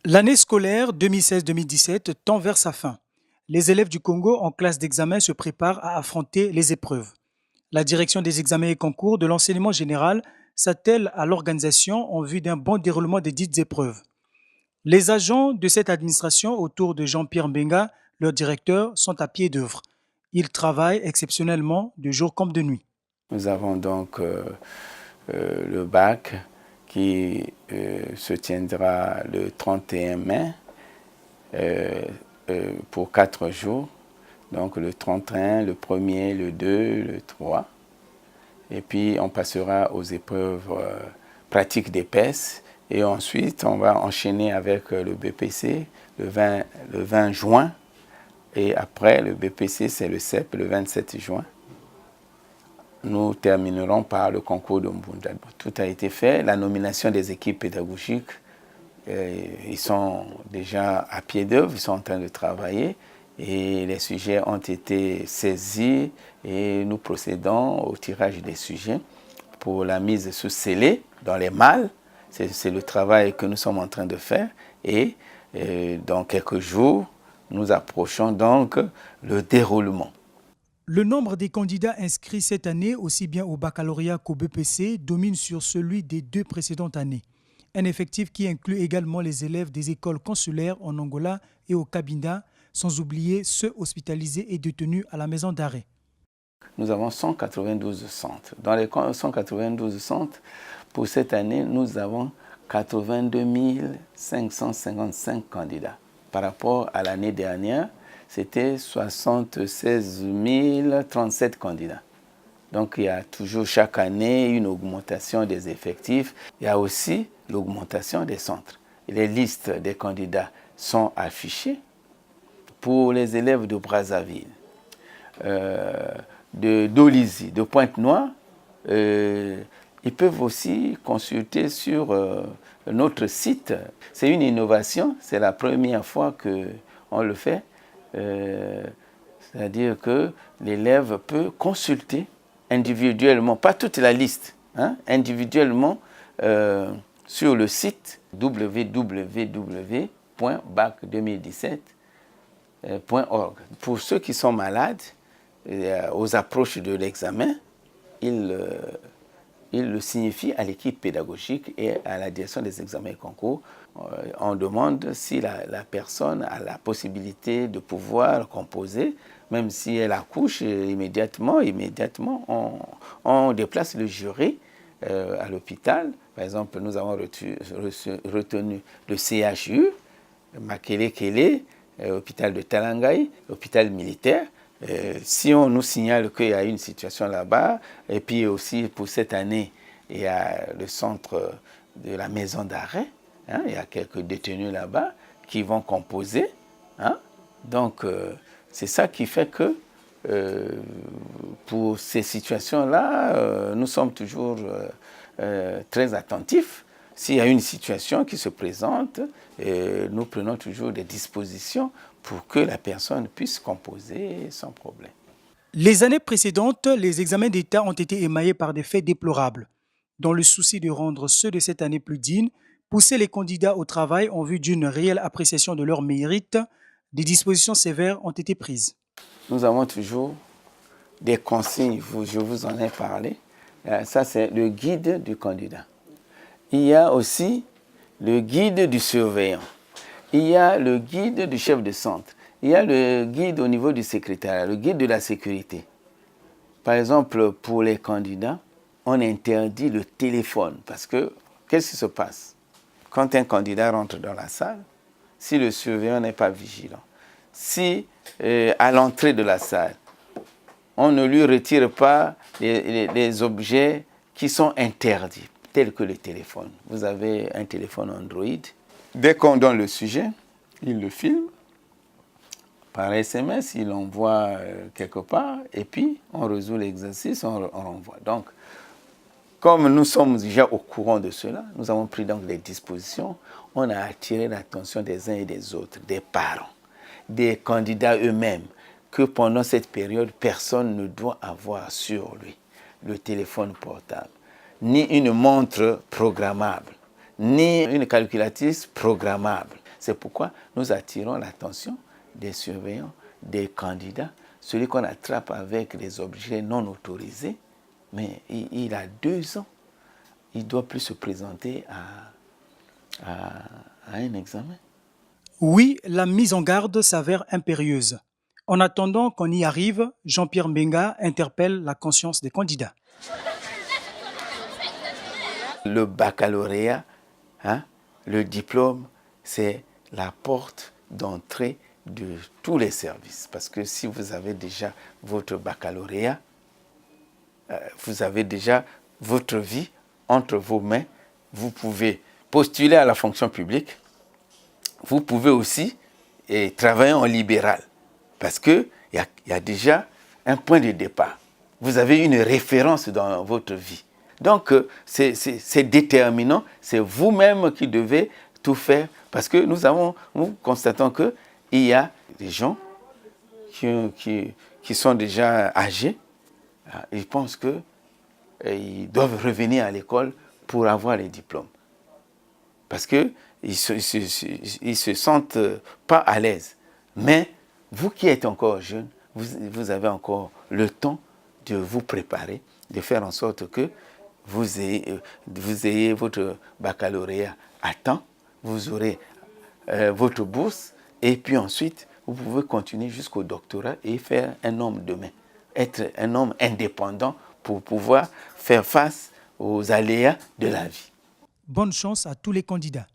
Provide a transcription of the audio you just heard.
L'année scolaire 2016-2017 tend vers sa fin. Les élèves du Congo en classe d'examen se préparent à affronter les épreuves. La direction des examens et concours de l'enseignement général s'attelle à l'organisation en vue d'un bon déroulement des dites épreuves. Les agents de cette administration autour de Jean-Pierre Mbenga, leur directeur, sont à pied d'œuvre. Ils travaillent exceptionnellement de jour comme de nuit. Nous avons donc le bac qui se tiendra le 31 mai pour 4 jours. Donc le 31, le 1er, le 2, le 3. Et puis on passera aux épreuves pratiques d'épaisse. Et ensuite on va enchaîner avec le BPC le 20 juin. Et après le BPC c'est le CEP le 27 juin. Nous terminerons par le concours de Mbunda. Tout a été fait, la nomination des équipes pédagogiques, ils sont déjà à pied d'œuvre, ils sont en train de travailler et les sujets ont été saisis et nous procédons au tirage des sujets pour la mise sous scellé dans les malles. C'est le travail que nous sommes en train de faire et dans quelques jours, nous approchons donc le déroulement. Le nombre des candidats inscrits cette année, aussi bien au baccalauréat qu'au BPC, domine sur celui des deux précédentes années. Un effectif qui inclut également les élèves des écoles consulaires en Angola et au Cabinda, sans oublier ceux hospitalisés et détenus à la maison d'arrêt. Nous avons 192 centres. Dans les 192 centres, pour cette année, nous avons 82 555 candidats. Par rapport à l'année dernière, c'était 76 037 candidats. Donc il y a toujours chaque année une augmentation des effectifs. Il y a aussi l'augmentation des centres. Les listes des candidats sont affichées pour les élèves de Brazzaville, de Dolisie, de Pointe-Noire. Ils peuvent aussi consulter sur notre site. C'est une innovation, c'est la première fois qu'on le fait. C'est-à-dire que l'élève peut consulter individuellement, pas toute la liste, individuellement sur le site www.bac2017.org. Pour ceux qui sont malades, aux approches de l'examen, ils le signifient à l'équipe pédagogique et à la direction des examens et concours. On demande si la personne a la possibilité de pouvoir composer, même si elle accouche immédiatement on déplace le jury à l'hôpital. Par exemple, nous avons retenu le CHU, Makele-Kele, l'hôpital de Talangaï, l'hôpital militaire. Si on nous signale qu'il y a une situation là-bas, et puis aussi pour cette année, il y a le centre de la maison d'arrêt, il y a quelques détenus là-bas qui vont composer. Donc, c'est ça qui fait que pour ces situations-là, nous sommes toujours très attentifs. S'il y a une situation qui se présente, nous prenons toujours des dispositions pour que la personne puisse composer sans problème. Les années précédentes, les examens d'État ont été émaillés par des faits déplorables. Dans le souci de rendre ceux de cette année plus dignes, pousser les candidats au travail en vue d'une réelle appréciation de leurs mérites, des dispositions sévères ont été prises. Nous avons toujours des consignes, je vous en ai parlé. Ça, c'est le guide du candidat. Il y a aussi le guide du surveillant. Il y a le guide du chef de centre. Il y a le guide au niveau du secrétariat, le guide de la sécurité. Par exemple, pour les candidats, on interdit le téléphone parce que, qu'est-ce qui se passe? Quand un candidat rentre dans la salle, si le surveillant n'est pas vigilant, si à l'entrée de la salle, on ne lui retire pas les objets qui sont interdits, tels que le téléphone. Vous avez un téléphone Android. Dès qu'on donne le sujet, il le filme. Par SMS, il l'envoie quelque part et puis on résout l'exercice, on renvoie. Donc, comme nous sommes déjà au courant de cela, nous avons pris donc des dispositions. On a attiré l'attention des uns et des autres, des parents, des candidats eux-mêmes, que pendant cette période, personne ne doit avoir sur lui le téléphone portable, ni une montre programmable, ni une calculatrice programmable. C'est pourquoi nous attirons l'attention des surveillants, des candidats, celui qu'on attrape avec des objets non autorisés, mais il a 2 ans. Il ne doit plus se présenter à un examen. Oui, la mise en garde s'avère impérieuse. En attendant qu'on y arrive, Jean-Pierre Mbenga interpelle la conscience des candidats. Le baccalauréat, le diplôme, c'est la porte d'entrée de tous les services. Parce que si vous avez déjà votre baccalauréat, vous avez déjà votre vie entre vos mains. Vous pouvez postuler à la fonction publique. Vous pouvez aussi travailler en libéral. Parce qu'il y a déjà un point de départ. Vous avez une référence dans votre vie. Donc, c'est déterminant. C'est vous-même qui devez tout faire. Parce que nous constatons qu'il y a des gens qui sont déjà âgés. Ils pensent qu'ils doivent revenir à l'école pour avoir les diplômes. Parce qu'ils ne se sentent pas à l'aise. Mais vous qui êtes encore jeune, vous avez encore le temps de vous préparer, de faire en sorte que vous ayez votre baccalauréat à temps, vous aurez votre bourse, et puis ensuite, vous pouvez continuer jusqu'au doctorat et faire un homme demain. Être un homme indépendant pour pouvoir faire face aux aléas de la vie. Bonne chance à tous les candidats.